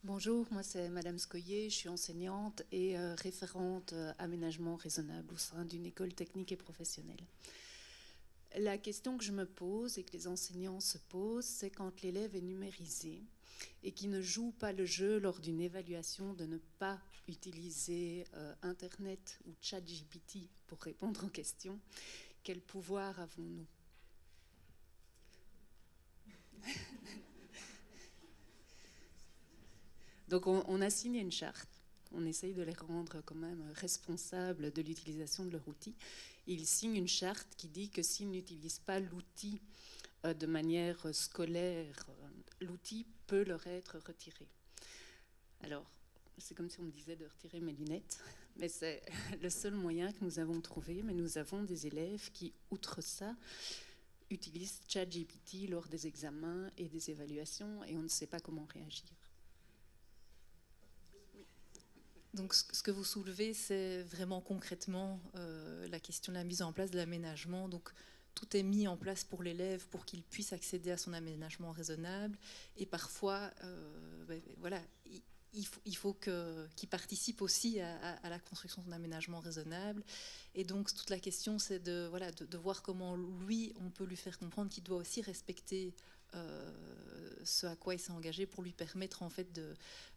Bonjour, moi c'est Madame Scoyer, je suis enseignante et référente aménagement raisonnable au sein d'une école technique et professionnelle. La question que je me pose et que les enseignants se posent, c'est quand l'élève est numérisé et qui ne joue pas le jeu lors d'une évaluation de ne pas utiliser Internet ou ChatGPT pour répondre aux questions. Quel pouvoir avons-nous ? Donc on a signé une charte, on essaye de les rendre quand même responsables de l'utilisation de leur outil. Ils signent une charte qui dit que s'ils n'utilisent pas l'outil de manière scolaire, l'outil peut leur être retiré. Alors, c'est comme si on me disait de retirer mes lunettes, mais c'est le seul moyen que nous avons trouvé. Mais nous avons des élèves qui, outre ça, utilisent ChatGPT lors des examens et des évaluations et on ne sait pas comment réagir. Donc ce que vous soulevez, c'est vraiment concrètement la question de la mise en place de l'aménagement. Donc tout est mis en place pour l'élève pour qu'il puisse accéder à son aménagement raisonnable. Et parfois, voilà, il faut qu'il participe aussi à la construction d'un aménagement raisonnable. Et donc toute la question, c'est de voir comment lui, on peut lui faire comprendre qu'il doit aussi respecter ce à quoi il s'est engagé pour lui permettre en fait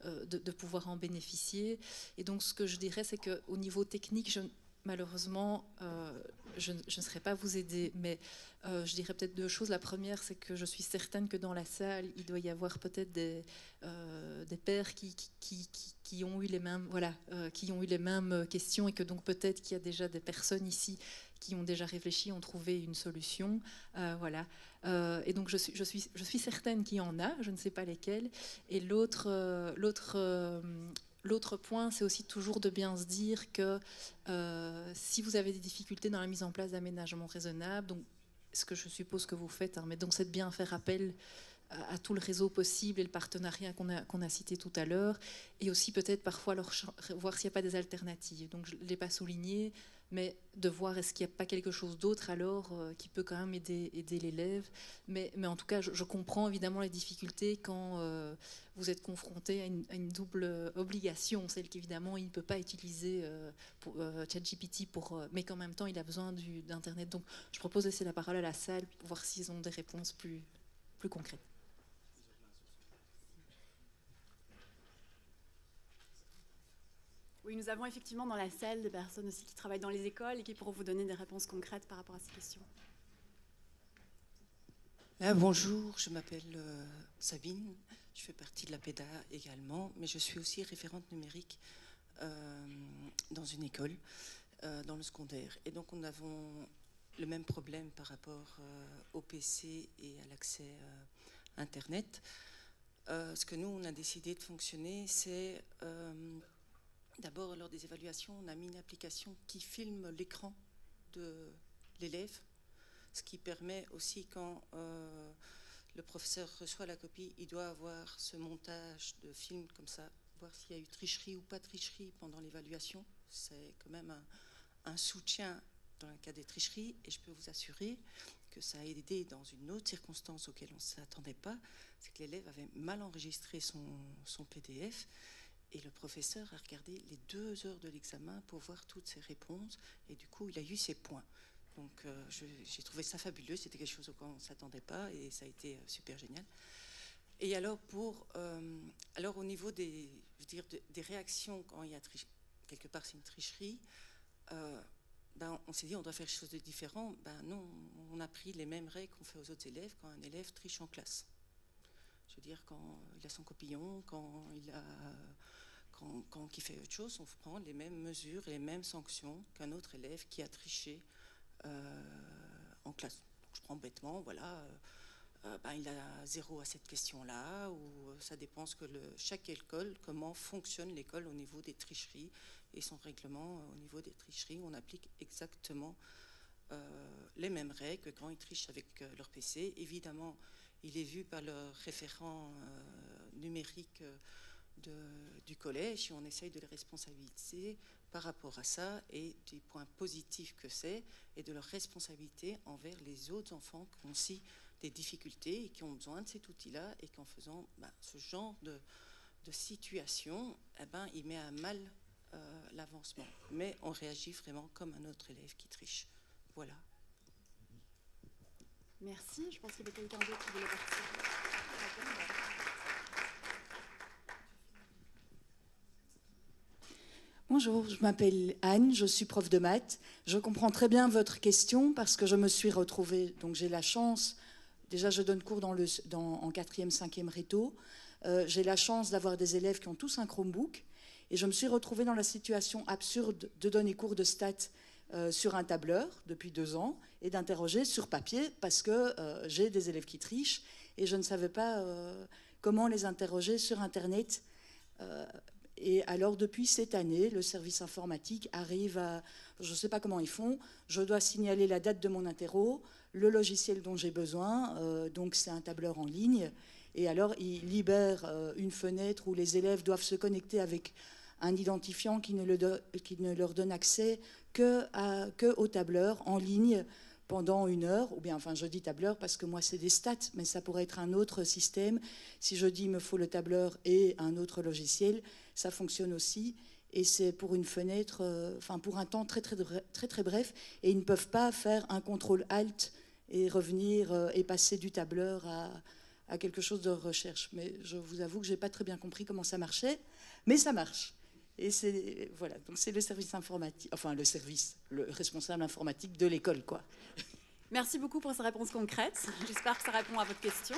de pouvoir en bénéficier. Et donc ce que je dirais, c'est qu'au niveau technique, malheureusement, je ne saurais pas vous aider, mais je dirais peut-être deux choses. La première, c'est que je suis certaine que dans la salle, il doit y avoir peut-être des pères qui ont eu les mêmes, qui ont eu les mêmes questions, et que donc peut-être qu'il y a déjà des personnes ici qui ont déjà réfléchi, ont trouvé une solution. Voilà. Et donc je suis certaine qu'il y en a, je ne sais pas lesquelles. Et l'autre point, c'est aussi toujours de bien se dire que si vous avez des difficultés dans la mise en place d'aménagements raisonnables, donc ce que je suppose que vous faites, mais donc c'est de bien faire appel à tout le réseau possible et le partenariat qu'on a cité tout à l'heure, et aussi peut-être parfois voir s'il n'y a pas des alternatives. Donc je ne l'ai pas souligné, mais de voir est-ce qu'il n'y a pas quelque chose d'autre alors qui peut quand même aider l'élève. Mais en tout cas, je comprends évidemment les difficultés quand vous êtes confronté à une double obligation, celle qu'évidemment il ne peut pas utiliser ChatGPT mais qu'en même temps il a besoin d'Internet. Donc je propose de laisser la parole à la salle pour voir s'ils ont des réponses plus concrètes. Oui, nous avons effectivement dans la salle des personnes aussi qui travaillent dans les écoles et qui pourront vous donner des réponses concrètes par rapport à ces questions. Bonjour, je m'appelle Sabine, je fais partie de la PEDA également, mais je suis aussi référente numérique dans une école, dans le secondaire. Et donc nous avons le même problème par rapport au PC et à l'accès Internet. Ce que nous, on a décidé de fonctionner, c'est d'abord, lors des évaluations, on a mis une application qui filme l'écran de l'élève, ce qui permet aussi, quand le professeur reçoit la copie, il doit avoir ce montage de film comme ça, voir s'il y a eu tricherie ou pas tricherie pendant l'évaluation. C'est quand même un soutien dans le cas des tricheries, et je peux vous assurer que ça a aidé dans une autre circonstance auquel on ne s'attendait pas, c'est que l'élève avait mal enregistré son PDF, et le professeur a regardé les 2 heures de l'examen pour voir toutes ses réponses, et du coup il a eu ses points. Donc j'ai trouvé ça fabuleux, c'était quelque chose auquel on ne s'attendait pas, et ça a été super génial. Et alors, alors au niveau des réactions quand il y a quelque part c'est une tricherie, on s'est dit on doit faire quelque chose de différent. Non, on a pris les mêmes règles qu'on fait aux autres élèves quand un élève triche en classe. Je veux dire, quand il a son copillon, quand il fait autre chose, on prend les mêmes mesures et les mêmes sanctions qu'un autre élève qui a triché en classe. Donc, je prends bêtement, voilà, il a 0 à cette question-là, ou ça dépend chaque école, comment fonctionne l'école au niveau des tricheries, et son règlement au niveau des tricheries, on applique exactement les mêmes règles que quand ils trichent avec leur PC. Évidemment, il est vu par le référent numérique du collège, et on essaye de les responsabiliser par rapport à ça, et des points positifs que c'est, et de leur responsabilité envers les autres enfants qui ont aussi des difficultés et qui ont besoin de cet outil-là, et qu'en faisant ce genre de de situation, eh ben, il met à mal l'avancement. Mais on réagit vraiment comme un autre élève qui triche. Voilà. Merci. Je pense qu'il y avait quelqu'un d'autre qui voulait participer. Bonjour, je m'appelle Anne, je suis prof de maths. Je comprends très bien votre question parce que je me suis retrouvée, donc j'ai la chance, déjà je donne cours en 4e, 5e réto, j'ai la chance d'avoir des élèves qui ont tous un Chromebook et je me suis retrouvée dans la situation absurde de donner cours de stats sur un tableur depuis 2 ans et d'interroger sur papier parce que j'ai des élèves qui trichent et je ne savais pas comment les interroger sur Internet. Et alors, depuis cette année, le service informatique arrive à... Je ne sais pas comment ils font. Je dois signaler la date de mon interro, le logiciel dont j'ai besoin. Donc, c'est un tableur en ligne. Et alors, ils libèrent une fenêtre où les élèves doivent se connecter avec un identifiant qui ne leur donne accès qu'au tableur en ligne pendant 1 heure, ou bien, enfin, je dis tableur parce que moi, c'est des stats, mais ça pourrait être un autre système. Si je dis il me faut le tableur et un autre logiciel, ça fonctionne aussi. Et c'est pour une fenêtre, enfin, pour un temps très, très, très, très bref. Et ils ne peuvent pas faire un contrôle alt et revenir et passer du tableur à quelque chose de recherche. Mais je vous avoue que je n'ai pas très bien compris comment ça marchait, mais ça marche. Et c'est voilà, donc c'est le service informatique, enfin le responsable informatique de l'école, quoi. Merci beaucoup pour ces réponses concrètes. J'espère que ça répond à votre question.